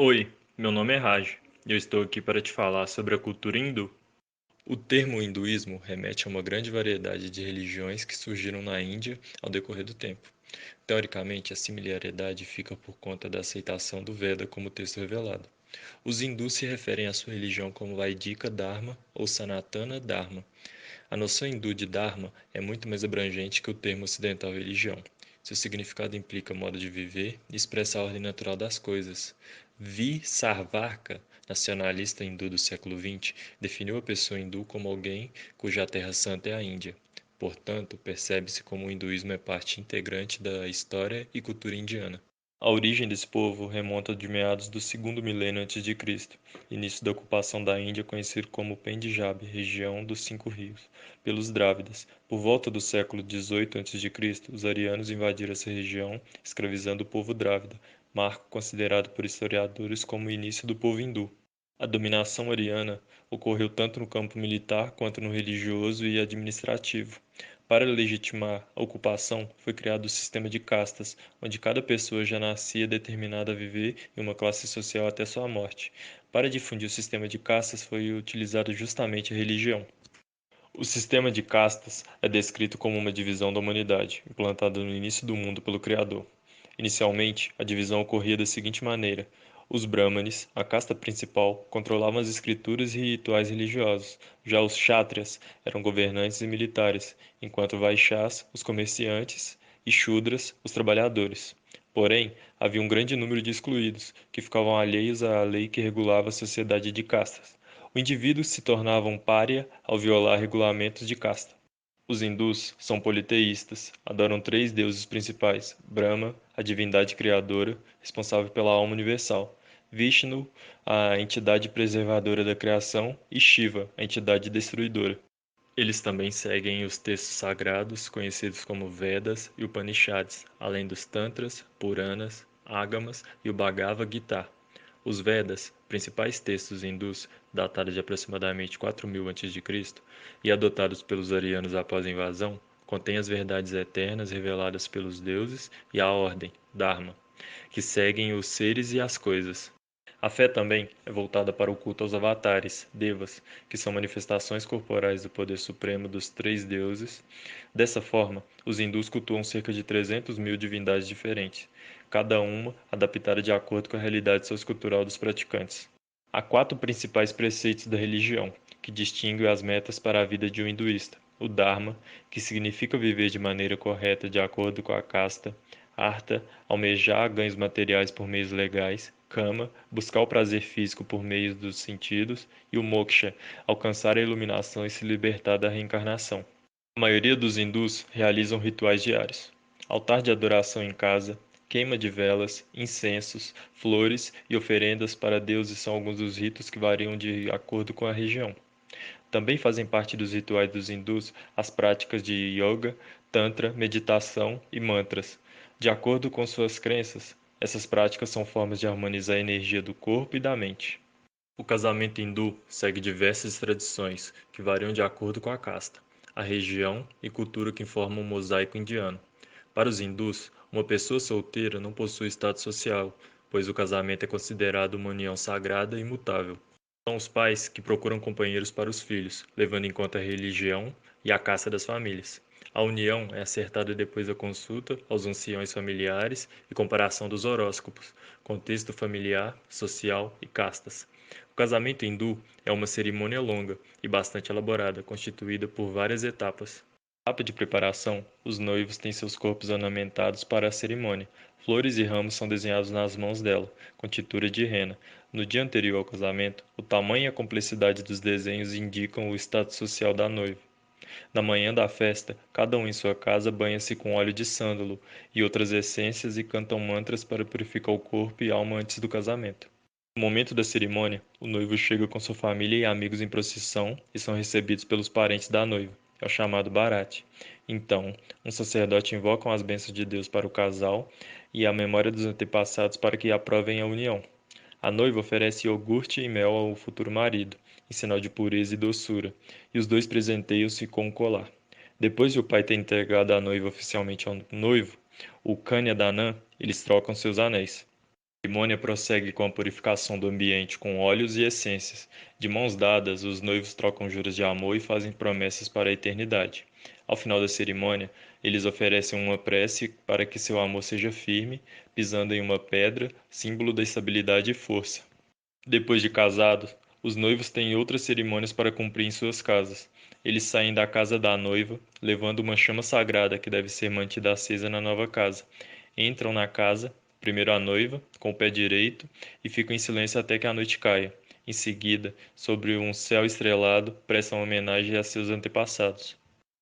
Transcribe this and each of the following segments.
Oi, meu nome é Raj e eu estou aqui para te falar sobre a cultura hindu. O termo hinduísmo remete a uma grande variedade de religiões que surgiram na Índia ao decorrer do tempo. Teoricamente, a similaridade fica por conta da aceitação do Veda como texto revelado. Os hindus se referem à sua religião como Vaidika Dharma ou Sanatana Dharma. A noção hindu de Dharma é muito mais abrangente que o termo ocidental religião. Seu significado implica modo de viver e expressa a ordem natural das coisas. Vi Sarvarka, nacionalista hindu do século XX, definiu a pessoa hindu como alguém cuja terra santa é a Índia. Portanto, percebe-se como o hinduísmo é parte integrante da história e cultura indiana. A origem desse povo remonta de meados do segundo milênio antes de Cristo, início da ocupação da Índia conhecido como Pendjab, região dos Cinco Rios, pelos Drávidas. Por volta do século XVIII a.C., os arianos invadiram essa região, escravizando o povo drávida, marco considerado por historiadores como o início do povo hindu. A dominação ariana ocorreu tanto no campo militar quanto no religioso e administrativo. Para legitimar a ocupação, foi criado o sistema de castas, onde cada pessoa já nascia determinada a viver em uma classe social até sua morte. Para difundir o sistema de castas foi utilizada justamente a religião. O sistema de castas é descrito como uma divisão da humanidade, implantada no início do mundo pelo Criador. Inicialmente, a divisão ocorria da seguinte maneira: os Brahmanes, a casta principal, controlavam as escrituras e rituais religiosos. Já os Kshatriyas eram governantes e militares, enquanto Vaishyas, os comerciantes, e Shudras, os trabalhadores. Porém, havia um grande número de excluídos, que ficavam alheios à lei que regulava a sociedade de castas. O indivíduo se tornava um pária ao violar regulamentos de casta. Os hindus são politeístas, adoram três deuses principais: Brahma, a divindade criadora, responsável pela alma universal; Vishnu, a entidade preservadora da criação; e Shiva, a entidade destruidora. Eles também seguem os textos sagrados, conhecidos como Vedas e Upanishads, além dos Tantras, Puranas, Ágamas e o Bhagavad Gita. Os Vedas, principais textos hindus datados de aproximadamente 4000 a.C. e adotados pelos arianos após a invasão, contêm as verdades eternas reveladas pelos deuses e a ordem, Dharma, que seguem os seres e as coisas. A fé também é voltada para o culto aos avatares, devas, que são manifestações corporais do poder supremo dos três deuses. Dessa forma, os hindus cultuam cerca de 300.000 divindades diferentes, cada uma adaptada de acordo com a realidade sociocultural dos praticantes. Há quatro principais preceitos da religião, que distinguem as metas para a vida de um hinduísta: o Dharma, que significa viver de maneira correta de acordo com a casta; Artha, almejar ganhos materiais por meios legais; Kama, buscar o prazer físico por meio dos sentidos; e o Moksha, alcançar a iluminação e se libertar da reencarnação. A maioria dos hindus realizam rituais diários: altar de adoração em casa, queima de velas, incensos, flores e oferendas para deuses são alguns dos ritos que variam de acordo com a região. Também fazem parte dos rituais dos hindus as práticas de yoga, tantra, meditação e mantras. De acordo com suas crenças, essas práticas são formas de harmonizar a energia do corpo e da mente. O casamento hindu segue diversas tradições que variam de acordo com a casta, a região e cultura que formam o mosaico indiano. Para os hindus, uma pessoa solteira não possui status social, pois o casamento é considerado uma união sagrada e imutável. São os pais que procuram companheiros para os filhos, levando em conta a religião e a casta das famílias. A união é acertada depois da consulta aos anciões familiares e comparação dos horóscopos, contexto familiar, social e castas. O casamento hindu é uma cerimônia longa e bastante elaborada, constituída por várias etapas. Na etapa de preparação, os noivos têm seus corpos ornamentados para a cerimônia. Flores e ramos são desenhados nas mãos dela, com tintura de rena. No dia anterior ao casamento, o tamanho e a complexidade dos desenhos indicam o status social da noiva. Na manhã da festa, cada um em sua casa banha-se com óleo de sândalo e outras essências e cantam mantras para purificar o corpo e alma antes do casamento. No momento da cerimônia, o noivo chega com sua família e amigos em procissão e são recebidos pelos parentes da noiva. É o chamado Bharat. Então, um sacerdote invoca as bênçãos de Deus para o casal e a memória dos antepassados para que aprovem a união. A noiva oferece iogurte e mel ao futuro marido, em sinal de pureza e doçura, e os dois presenteiam-se com um colar. Depois de o pai ter entregado a noiva oficialmente ao noivo, o Kanyadanan, eles trocam seus anéis. A cerimônia prossegue com a purificação do ambiente com óleos e essências. De mãos dadas, os noivos trocam juros de amor e fazem promessas para a eternidade. Ao final da cerimônia, eles oferecem uma prece para que seu amor seja firme, pisando em uma pedra, símbolo da estabilidade e força. Depois de casados, os noivos têm outras cerimônias para cumprir em suas casas. Eles saem da casa da noiva, levando uma chama sagrada que deve ser mantida acesa na nova casa. Entram na casa, primeiro a noiva, com o pé direito, e ficam em silêncio até que a noite caia. Em seguida, sobre um céu estrelado, prestam homenagem a seus antepassados.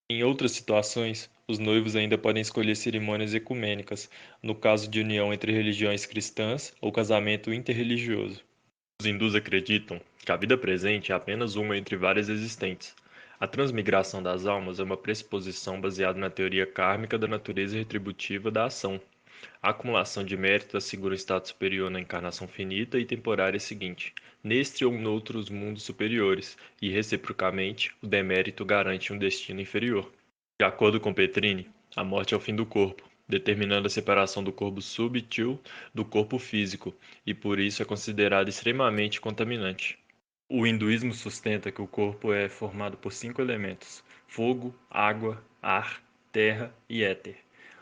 Em outras situações, os noivos ainda podem escolher cerimônias ecumênicas, no caso de união entre religiões cristãs ou casamento interreligioso. Os hindus acreditam que a vida presente é apenas uma entre várias existentes. A transmigração das almas é uma pressuposição baseada na teoria kármica da natureza retributiva da ação. A acumulação de mérito assegura um status superior na encarnação finita e temporária seguinte, neste ou noutros mundos superiores, e, reciprocamente, o demérito garante um destino inferior. De acordo com Petrini, a morte é o fim do corpo, determinando a separação do corpo subtil do corpo físico, e por isso é considerado extremamente contaminante. O hinduísmo sustenta que o corpo é formado por 5 elementos: fogo, água, ar, terra e éter.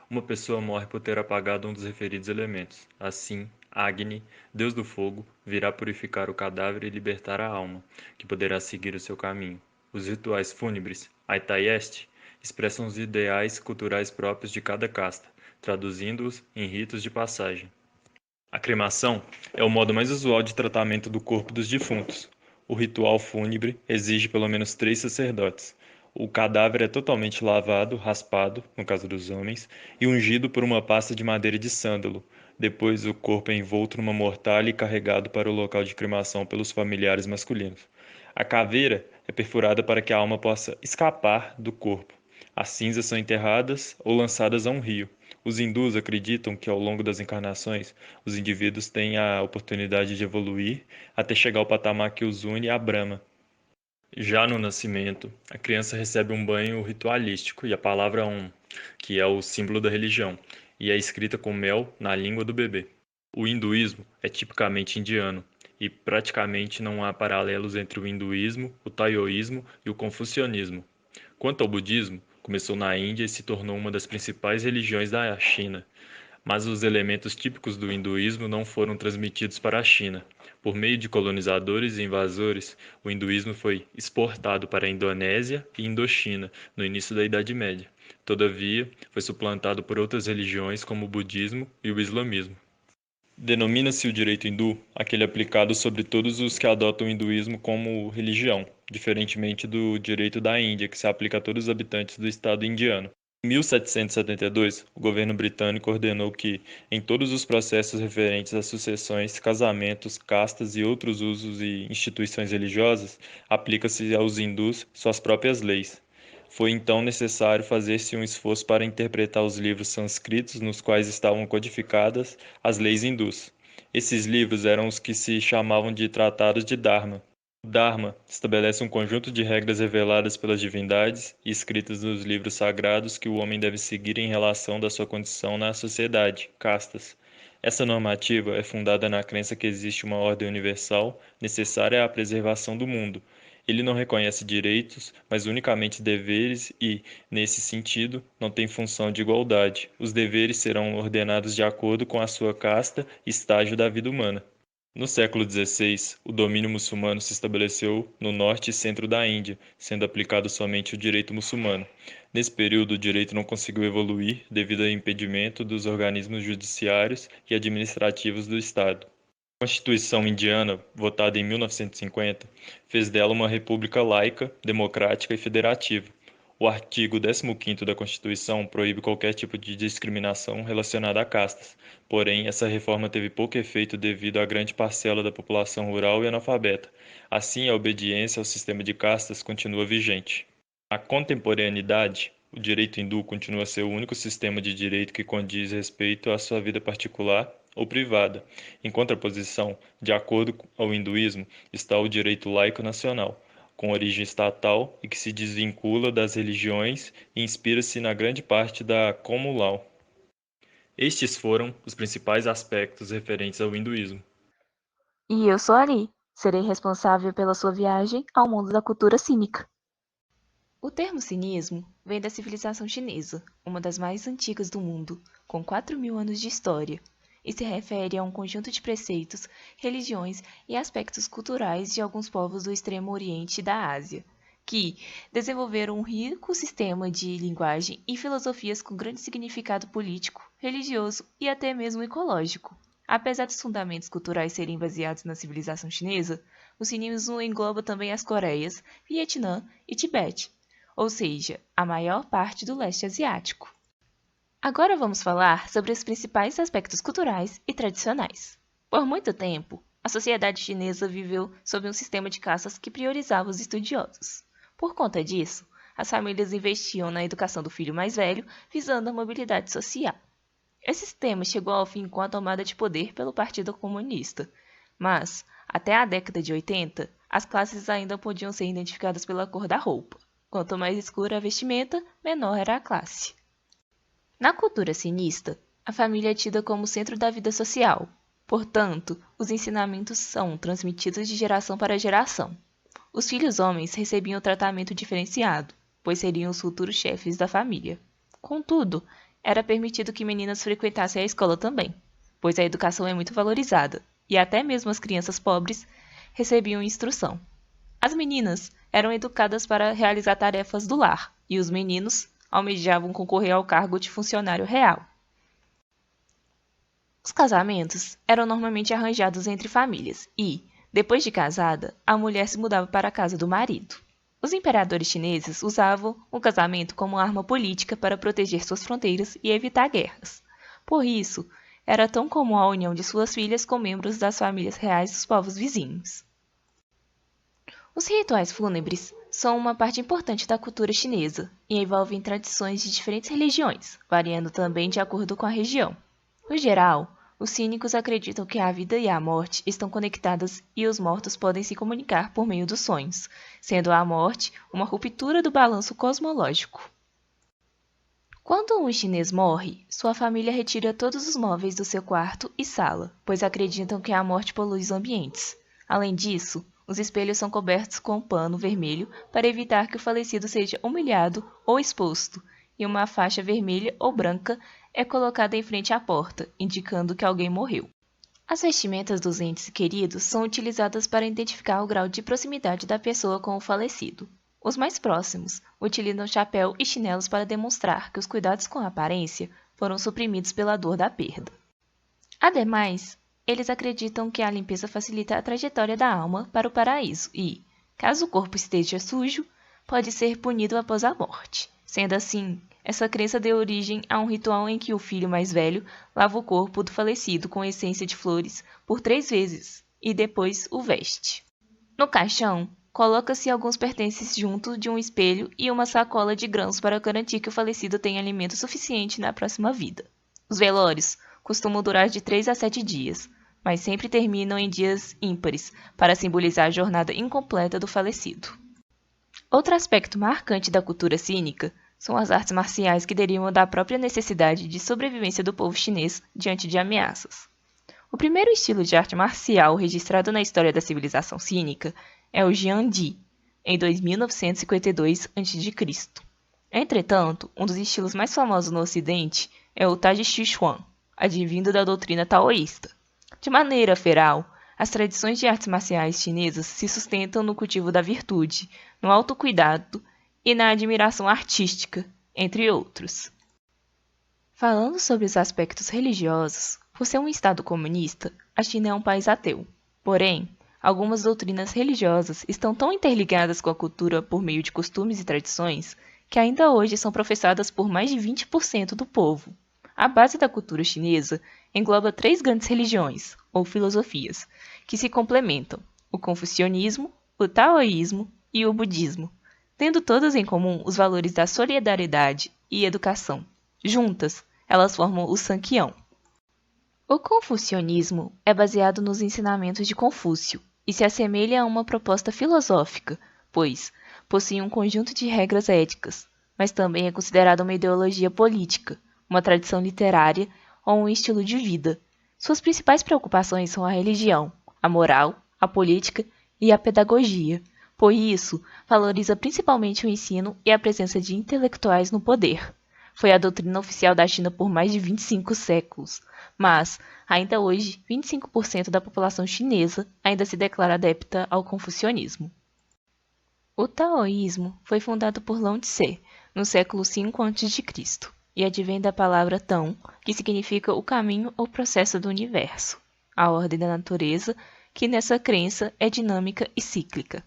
Uma pessoa morre por ter apagado um dos referidos elementos. Assim, Agni, deus do fogo, virá purificar o cadáver e libertar a alma, que poderá seguir o seu caminho. Os rituais fúnebres, Aitayesti, expressam os ideais culturais próprios de cada casta, traduzindo-os em ritos de passagem. A cremação é o modo mais usual de tratamento do corpo dos defuntos. O ritual fúnebre exige pelo menos 3 sacerdotes. O cadáver é totalmente lavado, raspado, no caso dos homens, e ungido por uma pasta de madeira de sândalo. Depois, o corpo é envolto numa mortalha e carregado para o local de cremação pelos familiares masculinos. A caveira é perfurada para que a alma possa escapar do corpo. As cinzas são enterradas ou lançadas a um rio. Os hindus acreditam que ao longo das encarnações, os indivíduos têm a oportunidade de evoluir até chegar ao patamar que os une a Brahma. Já no nascimento, a criança recebe um banho ritualístico e a palavra Om, que é o símbolo da religião, e é escrita com mel na língua do bebê. O hinduísmo é tipicamente indiano, e praticamente não há paralelos entre o hinduísmo, o taoísmo e o confucionismo. Quanto ao budismo, começou na Índia e se tornou uma das principais religiões da China, mas os elementos típicos do hinduísmo não foram transmitidos para a China. Por meio de colonizadores e invasores, o hinduísmo foi exportado para a Indonésia e Indochina no início da Idade Média. Todavia, foi suplantado por outras religiões como o budismo e o islamismo. Denomina-se o direito hindu aquele aplicado sobre todos os que adotam o hinduísmo como religião, diferentemente do direito da Índia, que se aplica a todos os habitantes do estado indiano. Em 1772, o governo britânico ordenou que, em todos os processos referentes a sucessões, casamentos, castas e outros usos e instituições religiosas, aplica-se aos hindus suas próprias leis. Foi então necessário fazer-se um esforço para interpretar os livros sânscritos nos quais estavam codificadas as leis hindus. Esses livros eram os que se chamavam de Tratados de Dharma. O Dharma estabelece um conjunto de regras reveladas pelas divindades e escritas nos livros sagrados que o homem deve seguir em relação da sua condição na sociedade, castas. Essa normativa é fundada na crença que existe uma ordem universal necessária à preservação do mundo. Ele não reconhece direitos, mas unicamente deveres e, nesse sentido, não tem função de igualdade. Os deveres serão ordenados de acordo com a sua casta e estágio da vida humana. No século XVI, o domínio muçulmano se estabeleceu no norte e centro da Índia, sendo aplicado somente o direito muçulmano. Nesse período, o direito não conseguiu evoluir devido ao impedimento dos organismos judiciários e administrativos do Estado. A Constituição indiana, votada em 1950, fez dela uma república laica, democrática e federativa. O artigo 15º da Constituição proíbe qualquer tipo de discriminação relacionada a castas. Porém, essa reforma teve pouco efeito devido à grande parcela da população rural e analfabeta. Assim, a obediência ao sistema de castas continua vigente. Na contemporaneidade, o direito hindu continua a ser o único sistema de direito que condiz respeito à sua vida particular ou privada. Em contraposição, de acordo ao hinduísmo, está o direito laico nacional, com origem estatal e que se desvincula das religiões e inspira-se na grande parte da common law. Estes foram os principais aspectos referentes ao hinduísmo. E eu sou Ari, serei responsável pela sua viagem ao mundo da cultura cínica. O termo cinismo vem da civilização chinesa, uma das mais antigas do mundo, com 4.000 anos de história, e se refere a um conjunto de preceitos, religiões e aspectos culturais de alguns povos do Extremo Oriente e da Ásia, que desenvolveram um rico sistema de linguagem e filosofias com grande significado político, religioso e até mesmo ecológico. Apesar dos fundamentos culturais serem baseados na civilização chinesa, o cinismo engloba também as Coreias, Vietnã e Tibete, ou seja, a maior parte do leste asiático. Agora vamos falar sobre os principais aspectos culturais e tradicionais. Por muito tempo, a sociedade chinesa viveu sob um sistema de caças que priorizava os estudiosos. Por conta disso, as famílias investiam na educação do filho mais velho, visando a mobilidade social. Esse sistema chegou ao fim com a tomada de poder pelo Partido Comunista, mas, até a década de 80, as classes ainda podiam ser identificadas pela cor da roupa. Quanto mais escura a vestimenta, menor era a classe. Na cultura sinista, a família é tida como centro da vida social. Portanto, os ensinamentos são transmitidos de geração para geração. Os filhos homens recebiam tratamento diferenciado, pois seriam os futuros chefes da família. Contudo, era permitido que meninas frequentassem a escola também, pois a educação é muito valorizada, e até mesmo as crianças pobres recebiam instrução. As meninas eram educadas para realizar tarefas do lar, e os meninos almejavam concorrer ao cargo de funcionário real. Os casamentos eram normalmente arranjados entre famílias e, depois de casada, a mulher se mudava para a casa do marido. Os imperadores chineses usavam o casamento como arma política para proteger suas fronteiras e evitar guerras. Por isso, era tão comum a união de suas filhas com membros das famílias reais dos povos vizinhos. Os rituais fúnebres são uma parte importante da cultura chinesa e envolvem tradições de diferentes religiões, variando também de acordo com a região. No geral, os cínicos acreditam que a vida e a morte estão conectadas e os mortos podem se comunicar por meio dos sonhos, sendo a morte uma ruptura do balanço cosmológico. Quando um chinês morre, sua família retira todos os móveis do seu quarto e sala, pois acreditam que a morte polui os ambientes. Além disso, os espelhos são cobertos com um pano vermelho para evitar que o falecido seja humilhado ou exposto, e uma faixa vermelha ou branca é colocada em frente à porta, indicando que alguém morreu. As vestimentas dos entes queridos são utilizadas para identificar o grau de proximidade da pessoa com o falecido. Os mais próximos utilizam chapéu e chinelos para demonstrar que os cuidados com a aparência foram suprimidos pela dor da perda. Ademais, eles acreditam que a limpeza facilita a trajetória da alma para o paraíso e, caso o corpo esteja sujo, pode ser punido após a morte. Sendo assim, essa crença deu origem a um ritual em que o filho mais velho lava o corpo do falecido com essência de flores por 3 vezes e depois o veste. No caixão, coloca-se alguns pertences junto de um espelho e uma sacola de grãos para garantir que o falecido tenha alimento suficiente na próxima vida. Os velórios costumam durar de 3 a 7 dias, mas sempre terminam em dias ímpares, para simbolizar a jornada incompleta do falecido. Outro aspecto marcante da cultura cínica são as artes marciais que derivam da própria necessidade de sobrevivência do povo chinês diante de ameaças. O primeiro estilo de arte marcial registrado na história da civilização cínica é o Jiangdi, em 2952 a.C. Entretanto, um dos estilos mais famosos no Ocidente é o Tai Chi Chuan, advindo da doutrina taoísta. De maneira feral, as tradições de artes marciais chinesas se sustentam no cultivo da virtude, no autocuidado e na admiração artística, entre outros. Falando sobre os aspectos religiosos, por ser um estado comunista, a China é um país ateu. Porém, algumas doutrinas religiosas estão tão interligadas com a cultura por meio de costumes e tradições que ainda hoje são professadas por mais de 20% do povo. A base da cultura chinesa engloba 3 grandes religiões, ou filosofias, que se complementam: o confucionismo, o taoísmo e o budismo, tendo todas em comum os valores da solidariedade e educação. Juntas, elas formam o Sanqião. O confucionismo é baseado nos ensinamentos de Confúcio e se assemelha a uma proposta filosófica, pois possui um conjunto de regras éticas, mas também é considerado uma ideologia política, uma tradição literária ou um estilo de vida. Suas principais preocupações são a religião, a moral, a política e a pedagogia. Por isso, valoriza principalmente o ensino e a presença de intelectuais no poder. Foi a doutrina oficial da China por mais de 25 séculos, mas, ainda hoje, 25% da população chinesa ainda se declara adepta ao confucionismo. O taoísmo foi fundado por Lao Tse no século V a.C. e advém da palavra Tao, que significa o caminho ou processo do universo, a ordem da natureza, que nessa crença é dinâmica e cíclica.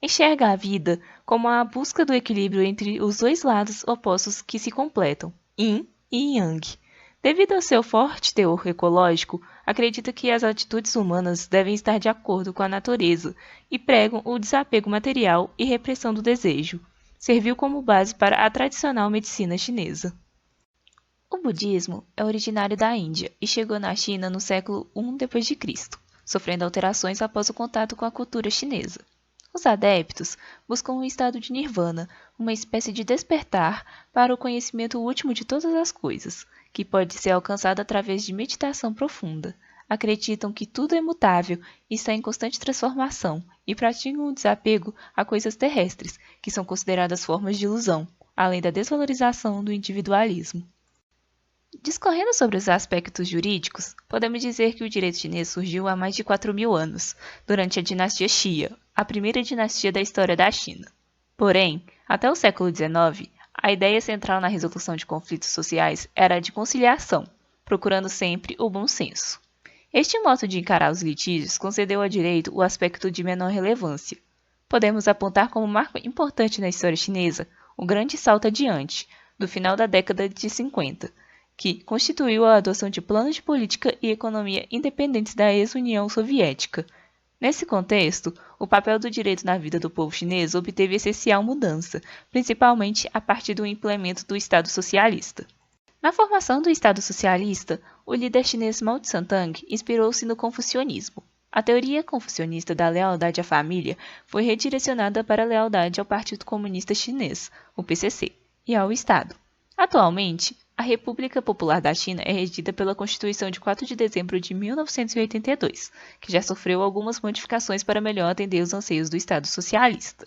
Enxerga a vida como a busca do equilíbrio entre os dois lados opostos que se completam, Yin e Yang. Devido ao seu forte teor ecológico, acredita que as atitudes humanas devem estar de acordo com a natureza e pregam o desapego material e repressão do desejo. Serviu como base para a tradicional medicina chinesa. O budismo é originário da Índia e chegou na China no século I d.C., sofrendo alterações após o contato com a cultura chinesa. Os adeptos buscam um estado de nirvana, uma espécie de despertar para o conhecimento último de todas as coisas, que pode ser alcançado através de meditação profunda. Acreditam que tudo é mutável e está em constante transformação e praticam o desapego a coisas terrestres, que são consideradas formas de ilusão, além da desvalorização do individualismo. Discorrendo sobre os aspectos jurídicos, podemos dizer que o direito chinês surgiu há mais de 4.000 anos, durante a dinastia Xia, a primeira dinastia da história da China. Porém, até o século XIX, a ideia central na resolução de conflitos sociais era a de conciliação, procurando sempre o bom senso. Este modo de encarar os litígios concedeu ao direito o aspecto de menor relevância. Podemos apontar como marco importante na história chinesa o grande salto adiante, do final da década de 50, que constituiu a adoção de planos de política e economia independentes da ex-União Soviética. Nesse contexto, o papel do direito na vida do povo chinês obteve essencial mudança, principalmente a partir do implemento do Estado socialista. Na formação do Estado socialista, o líder chinês Mao Tse-tung inspirou-se no confucionismo. A teoria confucionista da lealdade à família foi redirecionada para a lealdade ao Partido Comunista Chinês, o PCC, e ao Estado. Atualmente, a República Popular da China é regida pela Constituição de 4 de dezembro de 1982, que já sofreu algumas modificações para melhor atender os anseios do Estado socialista.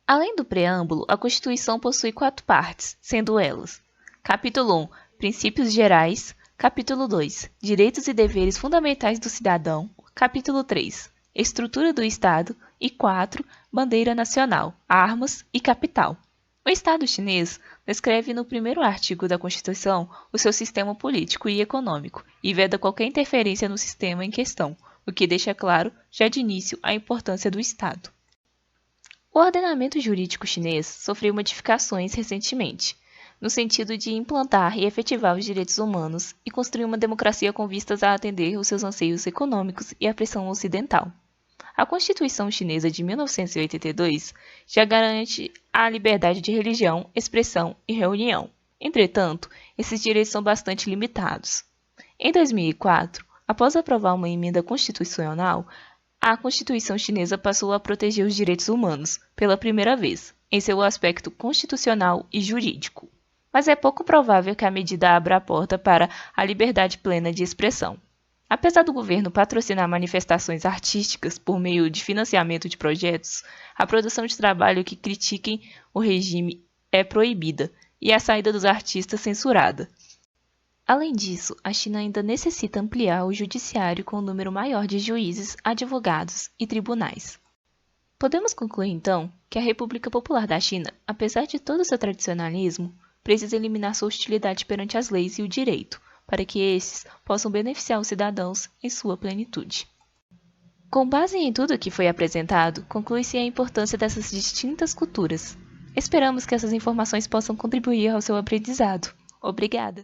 Além do preâmbulo, a Constituição possui 4 partes, sendo elas: Capítulo 1, Princípios Gerais; Capítulo 2, Direitos e Deveres Fundamentais do Cidadão; Capítulo 3, Estrutura do Estado; e 4, Bandeira Nacional, Armas e Capital. O Estado chinês descreve no primeiro artigo da Constituição o seu sistema político e econômico e veda qualquer interferência no sistema em questão, o que deixa claro, já de início, a importância do Estado. O ordenamento jurídico chinês sofreu modificações recentemente, no sentido de implantar e efetivar os direitos humanos e construir uma democracia com vistas a atender os seus anseios econômicos e a pressão ocidental. A Constituição Chinesa de 1982 já garante a liberdade de religião, expressão e reunião. Entretanto, esses direitos são bastante limitados. Em 2004, após aprovar uma emenda constitucional, a Constituição Chinesa passou a proteger os direitos humanos, pela primeira vez, em seu aspecto constitucional e jurídico. Mas é pouco provável que a medida abra a porta para a liberdade plena de expressão. Apesar do governo patrocinar manifestações artísticas por meio de financiamento de projetos, a produção de trabalho que critiquem o regime é proibida e a saída dos artistas censurada. Além disso, a China ainda necessita ampliar o judiciário com um número maior de juízes, advogados e tribunais. Podemos concluir, então, que a República Popular da China, apesar de todo o seu tradicionalismo, precisa eliminar sua hostilidade perante as leis e o direito, para que esses possam beneficiar os cidadãos em sua plenitude. Com base em tudo o que foi apresentado, conclui-se a importância dessas distintas culturas. Esperamos que essas informações possam contribuir ao seu aprendizado. Obrigada!